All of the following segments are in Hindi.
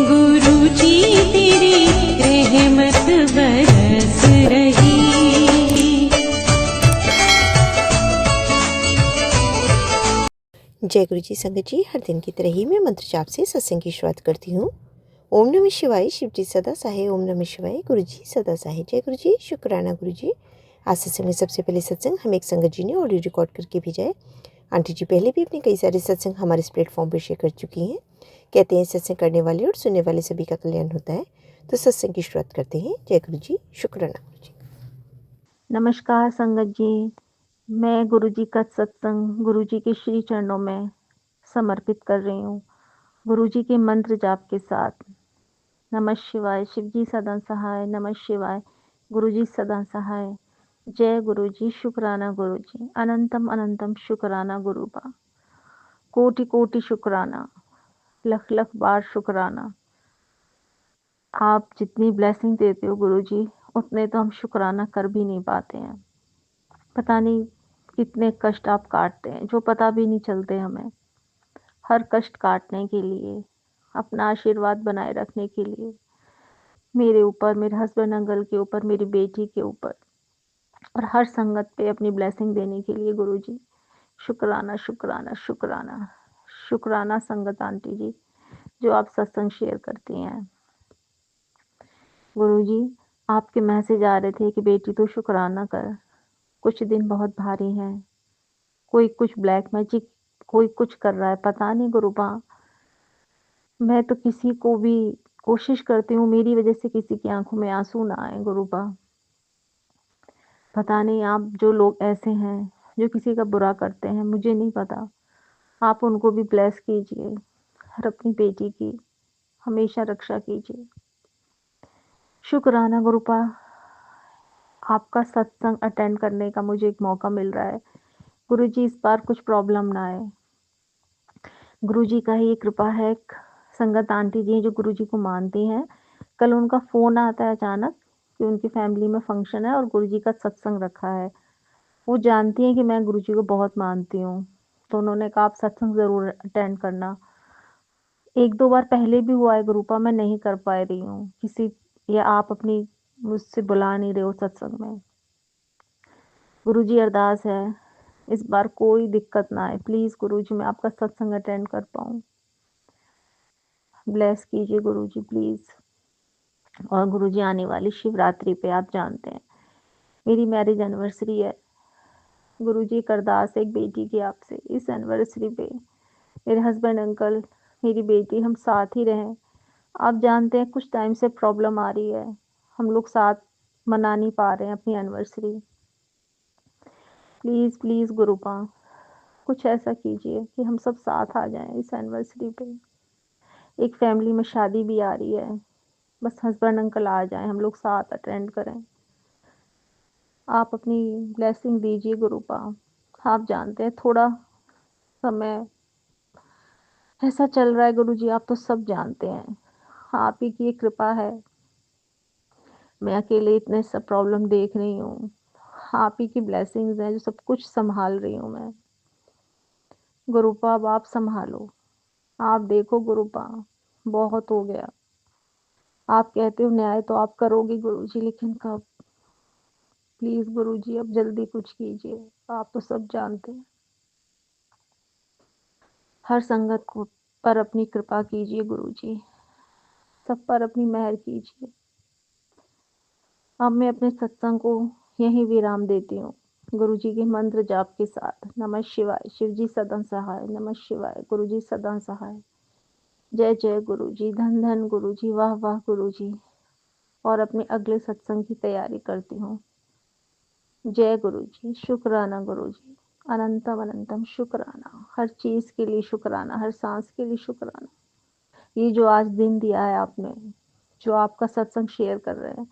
गुरु जी तेरी रहमत बरस रही। जय गुरु जी। संगत जी, हर दिन की तरह ही मैं मंत्र जाप से सत्संग की शुरुआत करती हूँ। ओम नमः शिवाय, शिव जी सदा सहाय। ओम नमः शिवाय, गुरु जी सदा सहाय। जय गुरु जी, शुक्राना गुरु जी। आज सत्संग में सबसे पहले सत्संग हम एक संगत जी ने ऑडियो रिकॉर्ड करके भेजा है। आंटी जी पहले भी अपने कई सारे सत्संग हमारे इस प्लेटफॉर्म पर शेयर कर चुकी हैं। कहते हैं सत्संग करने वाले और सुनने वाले सभी का कल्याण होता है। तो सत्संग की शुरुआत करते हैं। जय गुरु जी, शुक्राना गुरु जी। नमस्कार संगत जी, मैं गुरु जी का सत्संग गुरु जी के श्री चरणों में समर्पित कर रही हूँ। गुरु जी के मंत्र जाप के साथ नमः शिवाय, शिव जी सदा सहाय। नमः शिवाय, गुरु जी सदा सहाय। जय गुरु जी, शुक्राना गुरु जी। अनंतम अनंतम शुक्राना गुरु बा। कोटि कोटि शुक्राना, लख लख बार शुक्राना। आप जितनी ब्लेसिंग देते हो गुरु जी, उतने तो हम शुक्राना कर भी नहीं पाते हैं। पता नहीं कितने कष्ट आप काटते हैं जो पता भी नहीं चलते हमें। हर कष्ट काटने के लिए, अपना आशीर्वाद बनाए रखने के लिए, मेरे ऊपर, मेरे हस्बैंड अंकल के ऊपर, मेरी बेटी के ऊपर और हर संगत पे अपनी ब्लेसिंग देने के लिए गुरु जी शुक्राना शुक्राना शुक्राना। शुक्राना संगत आंटी जी जो आप सत्संग शेयर करती हैं। गुरु जी, आपके मैसेज आ रहे थे कि बेटी तो शुक्राना कर, कुछ दिन बहुत भारी हैं। कोई कुछ ब्लैक मैजिक, कोई कुछ कर रहा है, पता नहीं गुरुबा। मैं तो किसी को भी कोशिश करती हूँ मेरी वजह से किसी की आंखों में आंसू ना आए गुरुबा। पता नहीं आप जो लोग ऐसे हैं जो किसी का बुरा करते हैं, मुझे नहीं पता। आप उनको भी ब्लेस कीजिए और अपनी बेटी की हमेशा रक्षा कीजिए। शुक्राना गुरुपा, आपका सत्संग अटेंड करने का मुझे एक मौका मिल रहा है। गुरुजी इस बार कुछ प्रॉब्लम ना आए, गुरुजी का ही कृपा है। संगत आंटी जी जो गुरुजी को मानती हैं, कल उनका फ़ोन आता है अचानक कि उनकी फैमिली में फंक्शन है और गुरुजी का सत्संग रखा है। वो जानती हैं कि मैं गुरुजी को बहुत मानती हूँ, तो उन्होंने कहा आप सत्संग ज़रूर अटेंड करना। एक दो बार पहले भी हुआ है गुरुपा, मैं नहीं कर पा रही हूँ किसी, या आप अपनी मुझसे बुला नहीं रहे हो सत्संग में। गुरुजी अरदास है इस बार कोई दिक्कत ना आए, प्लीज़ गुरुजी मैं आपका सत्संग अटेंड कर पाऊँ। ब्लेस कीजिए गुरुजी प्लीज़। और गुरुजी आने वाली शिवरात्रि पे आप जानते हैं मेरी मैरिज एनिवर्सरी है। गुरुजी एक अरदास है एक बेटी की आपसे, इस एनिवर्सरी पे मेरे हस्बैंड अंकल, मेरी बेटी, हम साथ ही रहें। आप जानते हैं कुछ टाइम से प्रॉब्लम आ रही है, हम लोग साथ मना नहीं पा रहे हैं अपनी एनिवर्सरी। प्लीज़ प्लीज़ गुरुपा कुछ ऐसा कीजिए कि हम सब साथ आ जाएं इस एनिवर्सरी पे। एक फैमिली में शादी भी आ रही है, बस हस्बैंड अंकल आ जाएं, हम लोग साथ अटेंड करें। आप अपनी ब्लेसिंग दीजिए गुरुपा। आप जानते हैं थोड़ा समय ऐसा चल रहा है गुरुजी, आप तो सब जानते हैं। आप ही की कृपा है, मैं अकेले इतने सब प्रॉब्लम देख रही हूँ। आप ही की ब्लेसिंग्स हैं जो सब कुछ संभाल रही हूँ मैं। गुरुपा अब आप संभालो, आप देखो गुरुपा, बहुत हो गया। आप कहते हो न्याय तो आप करोगे गुरुजी, लेकिन कब? प्लीज़ गुरुजी अब जल्दी कुछ कीजिए, आप तो सब जानते हैं। हर संगत को पर अपनी कृपा कीजिए गुरुजी, सब पर अपनी मेहर कीजिए। अब मैं अपने सत्संग को यहीं विराम देती हूँ गुरुजी के मंत्र जाप के साथ। नमः शिवाय, शिव जी सदा सहाय। नमः शिवाय, गुरुजी सदा सहाय। जय जय गुरुजी, धन धन गुरुजी, वाह वाह गुरुजी। और अपने अगले सत्संग की तैयारी करती हूँ। जय गुरुजी, शुक्राना गुरुजी, अनंतम अनंतम शुक्राना। हर चीज़ के लिए शुक्राना, हर सांस के लिए शुक्राना। ये जो आज दिन दिया है आपने, जो आपका सत्संग शेयर कर रहे हैं,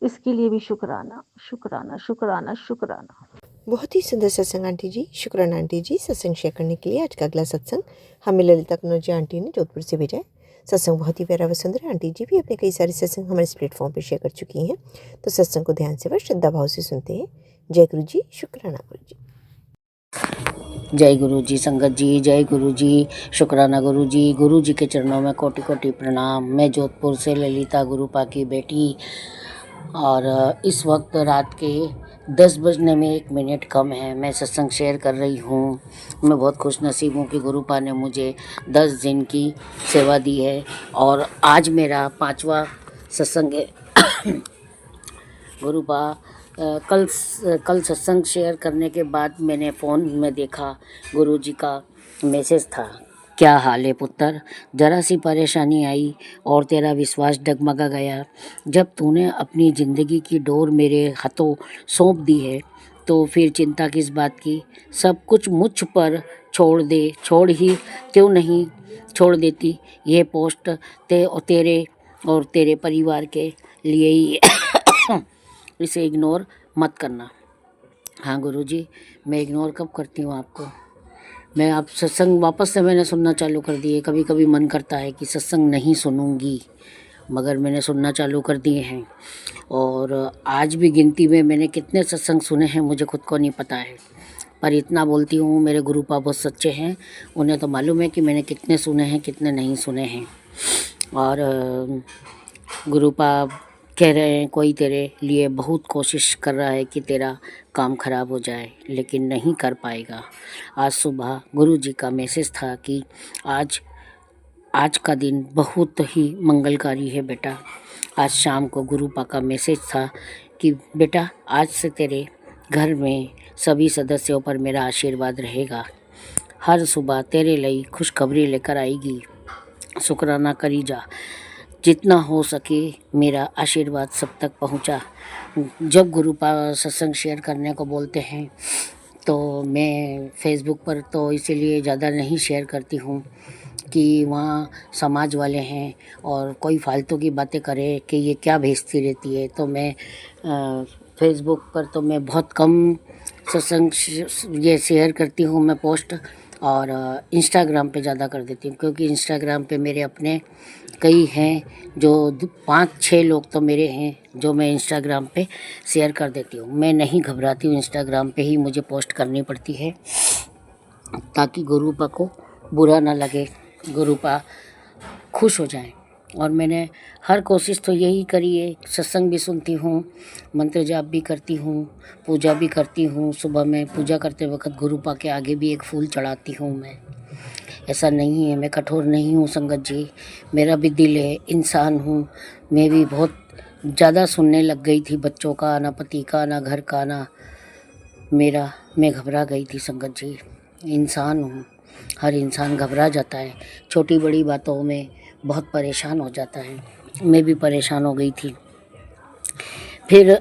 इसके लिए भी शुक्राना शुक्राना शुक्राना शुक्राना। बहुत ही सुंदर सत्संग आंटी जी, शुक्राना आंटी जी सत्संग शेयर करने के लिए। आज का अगला सत्संग हमें ललिता कनौजी आंटी ने जोधपुर से भेजा है। सत्संग बहुत ही प्यारा व सुंदर। आंटी जी भी अपने कई सारे सत्संग हमारे इस प्लेटफॉर्म पर शेयर कर चुकी हैं, तो सत्संग को ध्यान से व श्रद्धा भाव से सुनते हैं। जय गुरु जी, शुक्राना गुरु जी। जय गुरु जी संगत जी, जय गुरु जी, शुक्राना गुरु जी के चरणों में कोटि कोटि प्रणाम। मैं जोधपुर से ललिता गुरुपा की बेटी, और इस वक्त रात के 10 बजने में 1 मिनट कम है। मैं सत्संग शेयर कर रही हूँ। मैं बहुत खुश नसीब हूँ कि गुरुपा ने मुझे 10 दिन की सेवा दी है, और आज मेरा 5वां सत्संग है। गुरुपा कल सत्संग शेयर करने के बाद मैंने फ़ोन में देखा, गुरुजी का मैसेज था, क्या हाल है पुत्र, जरा सी परेशानी आई और तेरा विश्वास डगमगा गया। जब तूने अपनी ज़िंदगी की डोर मेरे हाथों सौंप दी है तो फिर चिंता किस बात की। सब कुछ मुझ पर छोड़ ही क्यों नहीं छोड़ देती। ये पोस्ट तेरे और तेरे परिवार के लिए ही इसे इग्नोर मत करना। हाँ गुरुजी, मैं इग्नोर कब करती हूँ आपको। मैं आप सत्संग वापस से मैंने सुनना चालू कर दिए। कभी कभी मन करता है कि सत्संग नहीं सुनूंगी, मगर मैंने सुनना चालू कर दिए हैं। और आज भी गिनती में मैंने कितने सत्संग सुने हैं मुझे खुद को नहीं पता है, पर इतना बोलती हूँ मेरे गुरुपा बहुत सच्चे हैं। उन्हें तो मालूम है कि मैंने कितने सुने हैं कितने नहीं सुने हैं। और गुरुपा कह रहे हैं कोई तेरे लिए बहुत कोशिश कर रहा है कि तेरा काम खराब हो जाए, लेकिन नहीं कर पाएगा। आज सुबह गुरुजी का मैसेज था कि आज का दिन बहुत ही मंगलकारी है बेटा। आज शाम को गुरुपा का मैसेज था कि बेटा आज से तेरे घर में सभी सदस्यों पर मेरा आशीर्वाद रहेगा। हर सुबह तेरे लिए खुशखबरी लेकर आएगी। शुक्राना करी जा, जितना हो सके मेरा आशीर्वाद सब तक पहुंचा। जब गुरुपा सत्संग शेयर करने को बोलते हैं तो मैं फेसबुक पर तो इसीलिए ज़्यादा नहीं शेयर करती हूँ कि वहाँ समाज वाले हैं और कोई फालतू की बातें करे कि ये क्या भेजती रहती है। तो मैं फेसबुक पर तो मैं बहुत कम सत्संग ये शेयर करती हूँ मैं पोस्ट, और इंस्टाग्राम पे ज़्यादा कर देती हूँ, क्योंकि इंस्टाग्राम पे मेरे अपने कई हैं जो 5-6 लोग तो मेरे हैं जो मैं इंस्टाग्राम पे शेयर कर देती हूँ। मैं नहीं घबराती हूँ, इंस्टाग्राम पे ही मुझे पोस्ट करनी पड़ती है ताकि गुरुपा को बुरा ना लगे, गुरुपा खुश हो जाए। और मैंने हर कोशिश तो यही करी है, सत्संग भी सुनती हूँ, मंत्र जाप भी करती हूँ, पूजा भी करती हूँ। सुबह में पूजा करते वक्त गुरुपा के आगे भी एक फूल चढ़ाती हूँ मैं। ऐसा नहीं है, मैं कठोर नहीं हूँ संगत जी, मेरा भी दिल है, इंसान हूँ। मैं भी बहुत ज़्यादा सुनने लग गई थी, बच्चों का ना, पति का ना, घर का ना मेरा। मैं घबरा गई थी संगत जी, इंसान हूँ, हर इंसान घबरा जाता है, छोटी बड़ी बातों में बहुत परेशान हो जाता है। मैं भी परेशान हो गई थी। फिर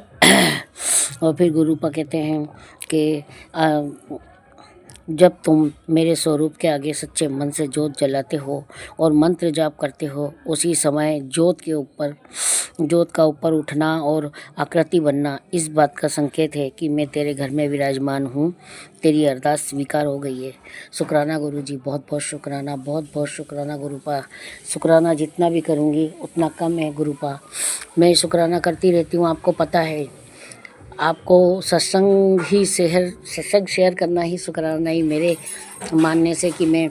और फिर गुरुपा कहते हैं कि जब तुम मेरे स्वरूप के आगे सच्चे मन से जोत जलाते हो और मंत्र जाप करते हो, उसी समय जोत का ऊपर उठना और आकृति बनना इस बात का संकेत है कि मैं तेरे घर में विराजमान हूँ। तेरी अरदास स्वीकार हो गई है। शुक्राना गुरुजी, बहुत बहुत शुक्राना, बहुत बहुत शुक्राना गुरुपा। शुक्राना जितना भी करूँगी उतना कम है गुरुपा। मैं शुक्राना करती रहती हूँ, आपको पता है। आपको सत्संग शेयर करना ही शुक्राना ही मेरे मानने से कि मैं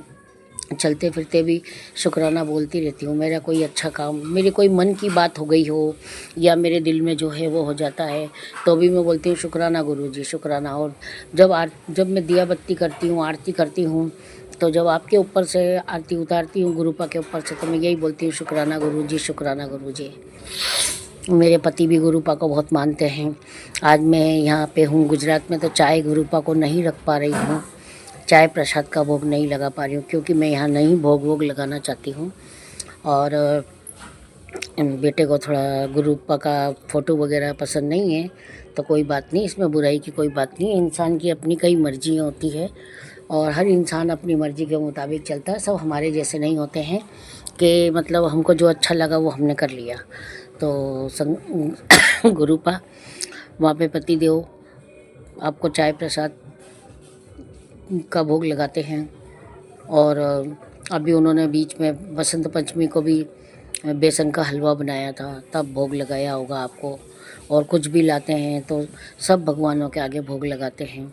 चलते फिरते भी शुक्राना बोलती रहती हूँ। मेरा कोई अच्छा काम, मेरी कोई मन की बात हो गई हो या मेरे दिल में जो है वो हो जाता है तो भी मैं बोलती हूँ शुक्राना गुरुजी, शुक्राना। और जब मैं दिया बत्ती करती हूँ, आरती करती हूँ, तो जब आपके ऊपर से आरती उतारती हूँ गुरुपा के ऊपर से, तो मैं यही बोलती हूँ शुक्राना गुरुजी, शुक्राना गुरुजी। मेरे पति भी गुरुपा को बहुत मानते हैं। आज मैं यहाँ पे हूँ गुजरात में, तो चाय गुरुपा को नहीं रख पा रही हूँ, चाय प्रसाद का भोग नहीं लगा पा रही हूँ, क्योंकि मैं यहाँ नहीं भोग लगाना चाहती हूँ। और बेटे को थोड़ा गुरुपा का फ़ोटो वगैरह पसंद नहीं है, तो कोई बात नहीं, इसमें बुराई की कोई बात नहीं। इंसान की अपनी कई मर्जियाँ होती है और हर इंसान अपनी मर्ज़ी के मुताबिक चलता है। सब हमारे जैसे नहीं होते हैं कि मतलब हमको जो अच्छा लगा वो हमने कर लिया। तो गुरुपा वहाँ पे पति देव आपको चाय प्रसाद का भोग लगाते हैं। और अभी उन्होंने बीच में बसंत पंचमी को भी बेसन का हलवा बनाया था, तब भोग लगाया होगा आपको। और कुछ भी लाते हैं तो सब भगवानों के आगे भोग लगाते हैं।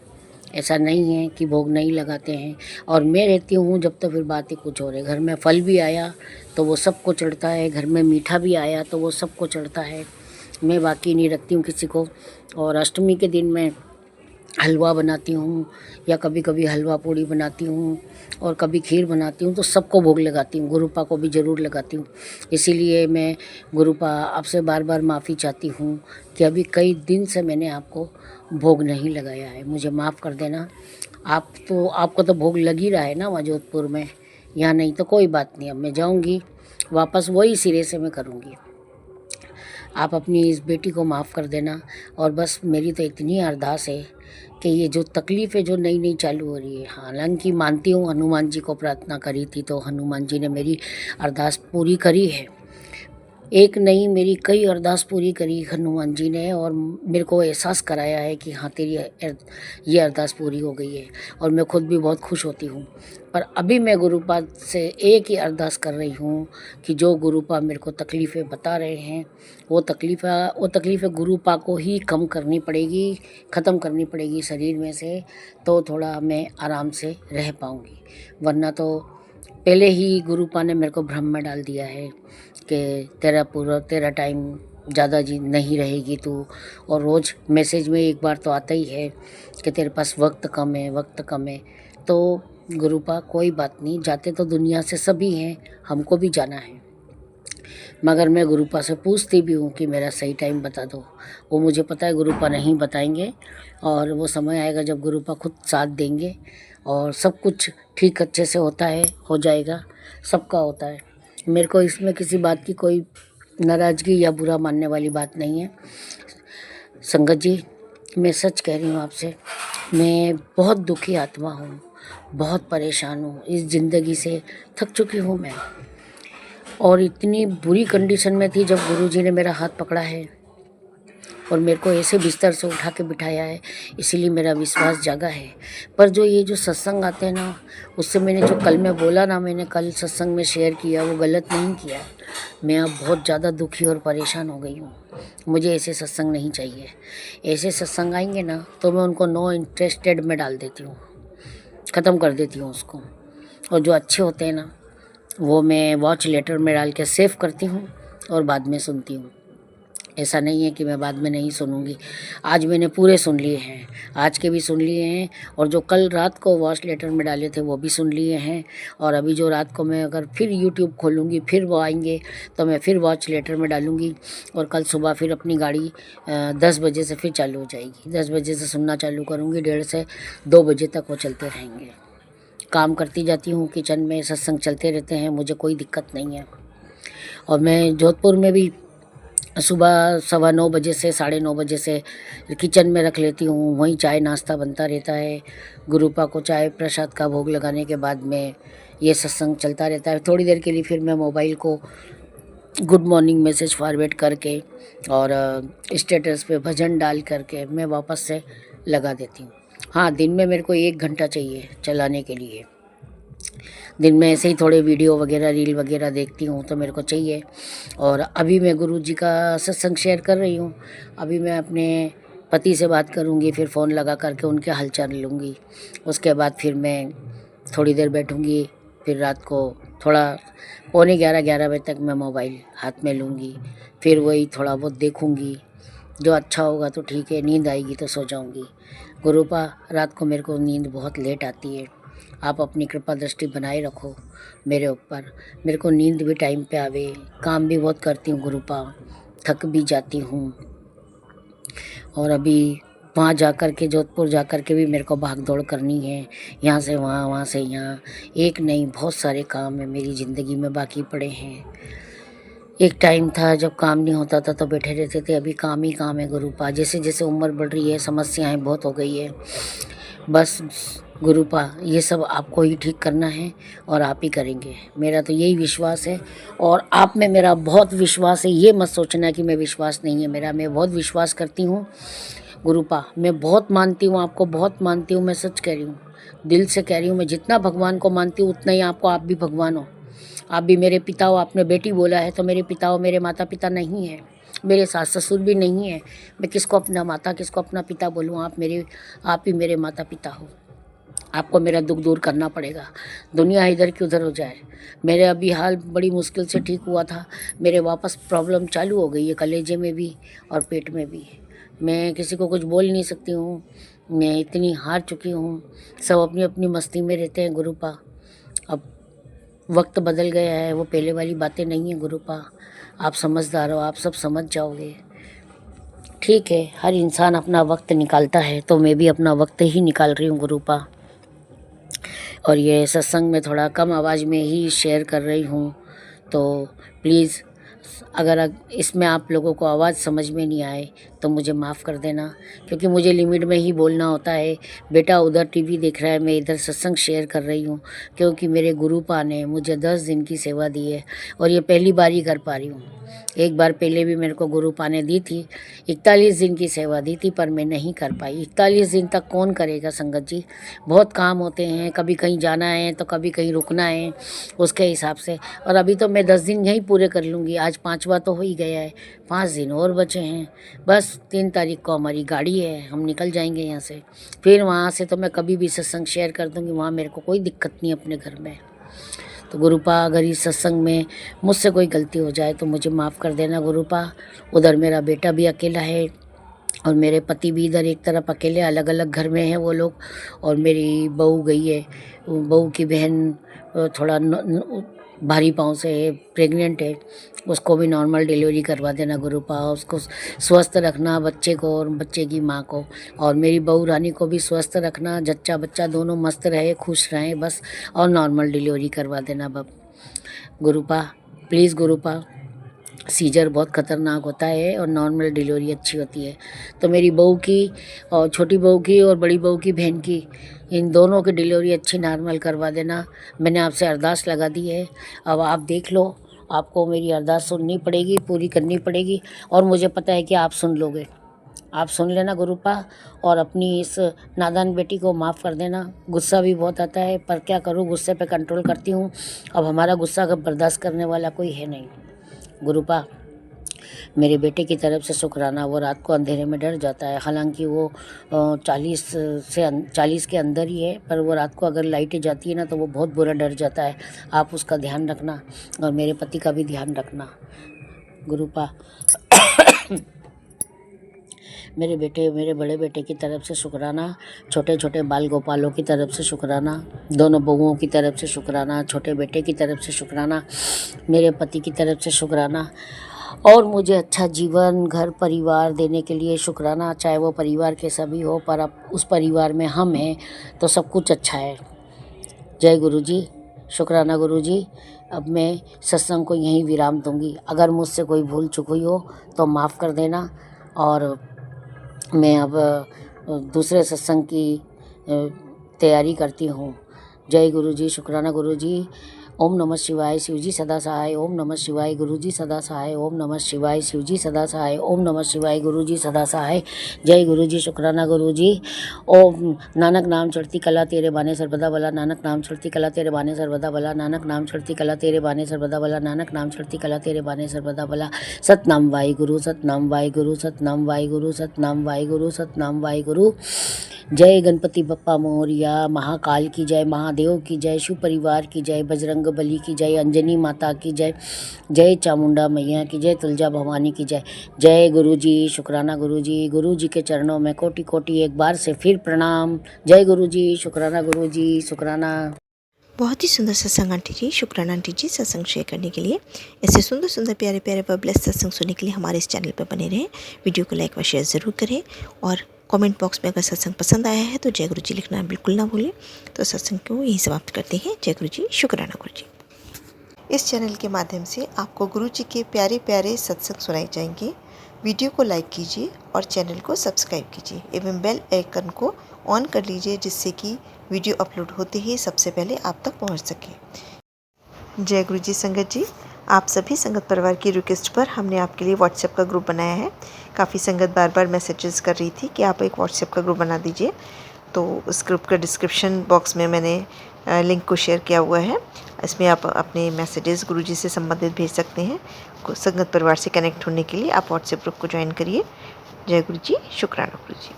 ऐसा नहीं है कि भोग नहीं लगाते हैं। और मैं रहती हूँ जब तो फिर बात ही कुछ और है। घर में फल भी आया तो वो सबको चढ़ता है, घर में मीठा भी आया तो वो सबको चढ़ता है। मैं बाकी नहीं रखती हूँ किसी को। और अष्टमी के दिन मैं हलवा बनाती हूँ या कभी कभी हलवा पूड़ी बनाती हूँ और कभी खीर बनाती हूँ, तो सबको भोग लगाती हूँ। गुरुपा को भी ज़रूर लगाती हूँ। इसीलिए मैं गुरुपा आपसे बार बार माफ़ी चाहती हूँ कि अभी कई दिन से मैंने आपको भोग नहीं लगाया है, मुझे माफ़ कर देना। आपको तो भोग लग ही रहा है ना वहाँ जोधपुर में, यहाँ नहीं तो कोई बात नहीं। अब मैं जाऊँगी वापस वही सिरे से मैं करूँगी। आप अपनी इस बेटी को माफ़ कर देना। और बस मेरी तो इतनी अरदास है कि ये जो तकलीफ़ है जो नई नई चालू हो रही है, हालांकि मानती हूँ हनुमान जी को प्रार्थना करी थी तो हनुमान जी ने मेरी अरदास पूरी करी है। एक नहीं मेरी कई अरदास पूरी करी हनुमान जी ने, और मेरे को एहसास कराया है कि हाँ तेरी ये अरदास पूरी हो गई है। और मैं खुद भी बहुत खुश होती हूँ। पर अभी मैं गुरुपा से एक ही अरदास कर रही हूँ कि जो गुरुपा मेरे को तकलीफ़ें बता रहे हैं वो तकलीफ़ें गुरुपा को ही कम करनी पड़ेगी, ख़त्म करनी पड़ेगी शरीर में से, तो थोड़ा मैं आराम से रह पाऊँगी। वरना तो पहले ही गुरुपा ने मेरे को भ्रम में डाल दिया है कि तेरा टाइम ज़्यादा जी नहीं रहेगी तू, और रोज़ मैसेज में एक बार तो आता ही है कि तेरे पास वक्त कम है। तो गुरुपा कोई बात नहीं, जाते तो दुनिया से सभी हैं, हमको भी जाना है। मगर मैं गुरुपा से पूछती भी हूँ कि मेरा सही टाइम बता दो। वो मुझे पता है गुरुपा नहीं बताएंगे, और वो समय आएगा जब गुरुपा खुद साथ देंगे और सब कुछ ठीक अच्छे से होता है, हो जाएगा, सबका होता है। मेरे को इसमें किसी बात की कोई नाराज़गी या बुरा मानने वाली बात नहीं है। संगत जी, मैं सच कह रही हूँ आपसे, मैं बहुत दुखी आत्मा हूँ, बहुत परेशान हूँ, इस ज़िंदगी से थक चुकी हूँ मैं। और इतनी बुरी कंडीशन में थी जब गुरुजी ने मेरा हाथ पकड़ा है और मेरे को ऐसे बिस्तर से उठा के बिठाया है, इसीलिए मेरा विश्वास जागा है। पर जो सत्संग आते हैं ना, उससे मैंने जो कल में बोला ना, मैंने कल सत्संग में शेयर किया, वो गलत नहीं किया। मैं अब बहुत ज़्यादा दुखी और परेशान हो गई हूँ। मुझे ऐसे सत्संग नहीं चाहिए। ऐसे सत्संग आएंगे ना तो मैं उनको नो इंटरेस्टेड में डाल देती हूँ, ख़त्म कर देती हूँ उसको। और जो अच्छे होते हैं ना वो मैं वॉच लेटर में डाल के सेव करती हूँ और बाद में सुनती हूँ। ऐसा नहीं है कि मैं बाद में नहीं सुनूंगी। आज मैंने पूरे सुन लिए हैं, आज के भी सुन लिए हैं, और जो कल रात को वॉच लेटर में डाले थे वो भी सुन लिए हैं। और अभी जो रात को मैं अगर फिर यूट्यूब खोलूँगी, फिर वो आएंगे तो मैं फिर वॉच लेटर में डालूँगी। और कल सुबह फिर अपनी गाड़ी 10 बजे से फिर चालू हो जाएगी। 10 बजे से सुनना चालू करूँगी, 1:30 से 2 बजे तक वो चलते रहेंगे। काम करती जाती हूँ, किचन में सत्संग चलते रहते हैं, मुझे कोई दिक्कत नहीं है। और मैं जोधपुर में भी सुबह 9:15 बजे से 9:30 बजे से किचन में रख लेती हूँ, वहीं चाय नाश्ता बनता रहता है। गुरुपा को चाय प्रसाद का भोग लगाने के बाद में ये सत्संग चलता रहता है। थोड़ी देर के लिए फिर मैं मोबाइल को गुड मॉर्निंग मैसेज फॉरवर्ड करके और स्टेटस पे भजन डाल करके मैं वापस से लगा देती हूँ। हाँ, दिन में मेरे को 1 घंटा चाहिए चलाने के लिए। दिन में ऐसे ही थोड़े वीडियो वगैरह रील वगैरह देखती हूँ तो मेरे को चाहिए। और अभी मैं गुरुजी का सत्संग शेयर कर रही हूँ। अभी मैं अपने पति से बात करूँगी, फिर फ़ोन लगा करके उनके हालचाल लूँगी। उसके बाद फिर मैं थोड़ी देर बैठूँगी, फिर रात को थोड़ा 11:45 बजे तक मैं मोबाइल हाथ में लूँगी। फिर वही थोड़ा बहुत देखूँगी, जो अच्छा होगा तो ठीक है, नींद आएगी तो सो जाऊँगी। गुरुपा, रात को मेरे को नींद बहुत लेट आती है, आप अपनी कृपा दृष्टि बनाए रखो मेरे ऊपर, मेरे को नींद भी टाइम पे आवे। काम भी बहुत करती हूँ गुरुपा, थक भी जाती हूँ। और अभी वहाँ जा कर के, जोधपुर जा कर के भी मेरे को भाग दौड़ करनी है, यहाँ से वहाँ, वहाँ से यहाँ। एक नहीं, बहुत सारे काम है मेरी ज़िंदगी में बाकी पड़े हैं। एक टाइम था जब काम नहीं होता था तो बैठे रहते थे, अभी काम ही काम है गुरुपा। जैसे जैसे उम्र बढ़ रही है, समस्याएं बहुत हो गई है। बस गुरुपा, ये सब आपको ही ठीक करना है और आप ही करेंगे, मेरा तो यही विश्वास है। और आप में मेरा बहुत विश्वास है, ये मत सोचना कि मैं विश्वास नहीं है मेरा, मैं बहुत विश्वास करती हूँ गुरुपा। मैं बहुत मानती हूँ आपको, बहुत मानती हूँ, मैं सच कह रही हूँ, दिल से कह रही हूँ। मैं जितना भगवान को मानती हूँ उतना ही आपको, आप भी भगवान हो, आप भी मेरे पिता हो। आपने बेटी बोला है तो मेरे पिता हो, मेरे माता पिता नहीं है, मेरे सास ससुर भी नहीं है, मैं किसको अपना माता किसको अपना पिता बोलूँ। आप ही मेरे माता पिता हो। आपको मेरा दुख दूर करना पड़ेगा, दुनिया इधर की उधर हो जाए। मेरे अभी हाल बड़ी मुश्किल से ठीक हुआ था, मेरे वापस प्रॉब्लम चालू हो गई है, कलेजे में भी और पेट में भी। मैं किसी को कुछ बोल नहीं सकती हूँ, मैं इतनी हार चुकी हूँ। सब अपनी अपनी मस्ती में रहते हैं गुरुपा। अब वक्त बदल गया है, वो पहले वाली बातें नहीं है गुरुपा। आप समझदार हो, आप सब समझ जाओगे। ठीक है, हर इंसान अपना वक्त निकालता है, तो मैं भी अपना वक्त ही निकाल रही हूँ गुरुपा। और ये सत्संग में थोड़ा कम आवाज़ में ही शेयर कर रही हूँ, तो प्लीज़ अगर इसमें आप लोगों को आवाज़ समझ में नहीं आए तो मुझे माफ़ कर देना, क्योंकि मुझे लिमिट में ही बोलना होता है। बेटा उधर टीवी देख रहा है, मैं इधर सत्संग शेयर कर रही हूँ, क्योंकि मेरे गुरुपा ने मुझे 10 दिन की सेवा दी है और ये पहली बार ही कर पा रही हूँ। एक बार पहले भी मेरे को गुरुपा ने दी थी, 41 दिन की सेवा दी थी, पर मैं नहीं कर पाई। 41 दिन तक कौन करेगा संगत जी, बहुत काम होते हैं, कभी कहीं जाना है तो कभी कहीं रुकना है, उसके हिसाब से। और अभी तो मैं 10 दिन यहीं पूरे कर लूँगी, आज 5वां तो हो ही गया है, 5 दिन और बचे हैं। बस 3 तारीख को हमारी गाड़ी है, हम निकल जाएंगे यहाँ से। फिर वहाँ से तो मैं कभी भी सत्संग शेयर कर दूँगी, वहाँ मेरे को कोई दिक्कत नहीं अपने घर में। तो गुरुपा अगर इस सत्संग में मुझसे कोई गलती हो जाए तो मुझे माफ़ कर देना गुरुपा। उधर मेरा बेटा भी अकेला है और मेरे पति भी इधर एक तरफ अकेले, अलग अलग घर में हैं वो लोग। और मेरी बहू गई है, बहू की बहन थोड़ा भारी पाँव से है, प्रेग्नेंट है, उसको भी नॉर्मल डिलीवरी करवा देना गुरुपा। उसको स्वस्थ रखना, बच्चे को और बच्चे की माँ को, और मेरी बहू रानी को भी स्वस्थ रखना, जच्चा बच्चा दोनों मस्त रहे, खुश रहें बस, और नॉर्मल डिलीवरी करवा देना बब गुरुपा। प्लीज़ गुरुपा, सीजर बहुत ख़तरनाक होता है और नॉर्मल डिलीवरी अच्छी होती है। तो मेरी बहू की और छोटी बहू की और बड़ी बहू की बहन की, इन दोनों की डिलीवरी अच्छी नॉर्मल करवा देना। मैंने आपसे अरदास लगा दी है, अब आप देख लो, आपको मेरी अरदास सुननी पड़ेगी, पूरी करनी पड़ेगी, और मुझे पता है कि आप सुन लोगे। आप सुन लेना गुरुपा, और अपनी इस नादान बेटी को माफ़ कर देना। गुस्सा भी बहुत आता है, पर क्या करूँ, गुस्से पे कंट्रोल करती हूँ। अब हमारा गुस्सा का बर्दाश्त करने वाला कोई है नहीं गुरुपा। मेरे बेटे की तरफ से शुक्राना, वो रात को अंधेरे में डर जाता है, हालांकि वो 40 के अंदर ही है, पर वो रात को अगर लाइटें जाती है ना तो वो बहुत बुरा डर जाता है। आप उसका ध्यान रखना और मेरे पति का भी ध्यान रखना गुरुपा। मेरे बड़े बेटे की तरफ से शुक्राना, छोटे छोटे बाल गोपालों की तरफ से शुक्राना, दोनों बहुओं की तरफ से शुक्राना, छोटे बेटे की तरफ से शुक्राना, मेरे पति की तरफ से शुक्राना, और मुझे अच्छा जीवन घर परिवार देने के लिए शुक्राना। चाहे वो परिवार के सभी हो, पर अब उस परिवार में हम हैं तो सब कुछ अच्छा है। जय गुरु जी, शुक्राना गुरु जी। अब मैं सत्संग को यहीं विराम दूंगी। अगर मुझसे कोई भूल चूक हुई हो तो माफ़ कर देना, और मैं अब दूसरे सत्संग की तैयारी करती हूँ। जय गुरु जी, शुक्राना गुरु जी। ओम नमः शिवाय, शिवजी सदा सहाय। ओम नमः शिवाय, गुरुजी सदा सहाय। ओम नमः शिवाय, शिवजी सदा सहाय। ओम नमः शिवाय, गुरुजी सदा सहाय। जय गुरु जी, शुक्राना गुरु जी। ओम नानक नाम चढ़ती कला तेरे बाने सर्वदा भला, नानक नाम चढ़ती कला तेरे बाने सर्वदा भला, नानक नाम चढ़ती कला तेरे बाने सर्वदा भला, नानक नाम चढ़ती कला तेरे बाने सर्वदा भला। सतनाम वाहिगुरु, सतनाम वाहिगुरु, सतनाम वाहिगुरु, सतनाम वाहिगुरु, सतनाम वाहिगुरु। जय गणपति बप्पा मोरिया, महाकाल की जय, महादेव की जय, शिव परिवार की जय, बजरंग बली की जय, अंजनी माता की जय, जय चामुंडा मैया की जय, तुलजा भवानी की जय। जय गुरु जी, शुक्राना गुरु जी। गुरु जी के चरणों में कोटि कोटि एक बार से फिर प्रणाम। जय गुरु जी, शुक्राना गुरु जी, शुक्राना। बहुत ही सुंदर सत्संग आंटी जी, शुक्राना आंटी जी सत्संग शेयर करने के लिए। ऐसे सुंदर सुंदर प्यारे प्यारे ब्लेस्ड सत्संग सुनने के लिए हमारे इस चैनल पर बने रहें। वीडियो को लाइक व शेयर ज़रूर करें, और कमेंट बॉक्स में अगर सत्संग पसंद आया है तो जय गुरु जी लिखना बिल्कुल ना भूलें। तो सत्संग को यहीं समाप्त करते हैं। जय गुरु जी, शुक्राना गुरु जी। इस चैनल के माध्यम से आपको गुरु जी के प्यारे प्यारे सत्संग सुनाए जाएंगे। वीडियो को लाइक कीजिए और चैनल को सब्सक्राइब कीजिए एवं बेल आइकन को ऑन कर लीजिए, जिससे कि वीडियो अपलोड होते ही सबसे पहले आप तक पहुंच सके। जय गुरु जी संगत जी, आप सभी संगत परिवार की रिक्वेस्ट पर हमने आपके लिए व्हाट्सएप का ग्रुप बनाया है। काफ़ी संगत बार बार मैसेजेस कर रही थी कि आप एक व्हाट्सएप का ग्रुप बना दीजिए, तो उस ग्रुप का डिस्क्रिप्शन बॉक्स में मैंने लिंक को शेयर किया हुआ है। इसमें आप अपने मैसेजेस गुरुजी से संबंधित भेज सकते हैं। संगत परिवार से कनेक्ट होने के लिए आप व्हाट्सएप ग्रुप को ज्वाइन करिए। जय गुरु जी, शुक्राना गुरु जी।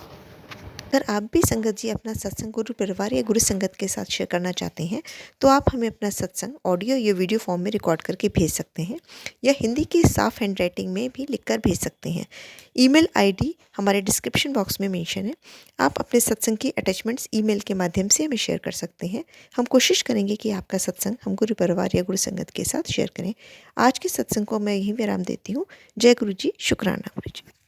अगर आप भी संगत जी अपना सत्संग गुरु परिवार या गुरु संगत के साथ शेयर करना चाहते हैं तो आप हमें अपना सत्संग ऑडियो या वीडियो फॉर्म में रिकॉर्ड करके भेज सकते हैं या हिंदी की साफ हैंड राइटिंग में भी लिखकर भेज सकते हैं। ईमेल आईडी हमारे डिस्क्रिप्शन बॉक्स में मेंशन है। आप अपने सत्संग की अटैचमेंट्स ईमेल के माध्यम से हमें शेयर कर सकते हैं। हम कोशिश करेंगे कि आपका सत्संग हम गुरु परिवार या गुरु संगत के साथ शेयर करें। आज के सत्संग को मैं यहीं विराम देती हूँ। जय गुरु जी, शुक्राना गुरु जी।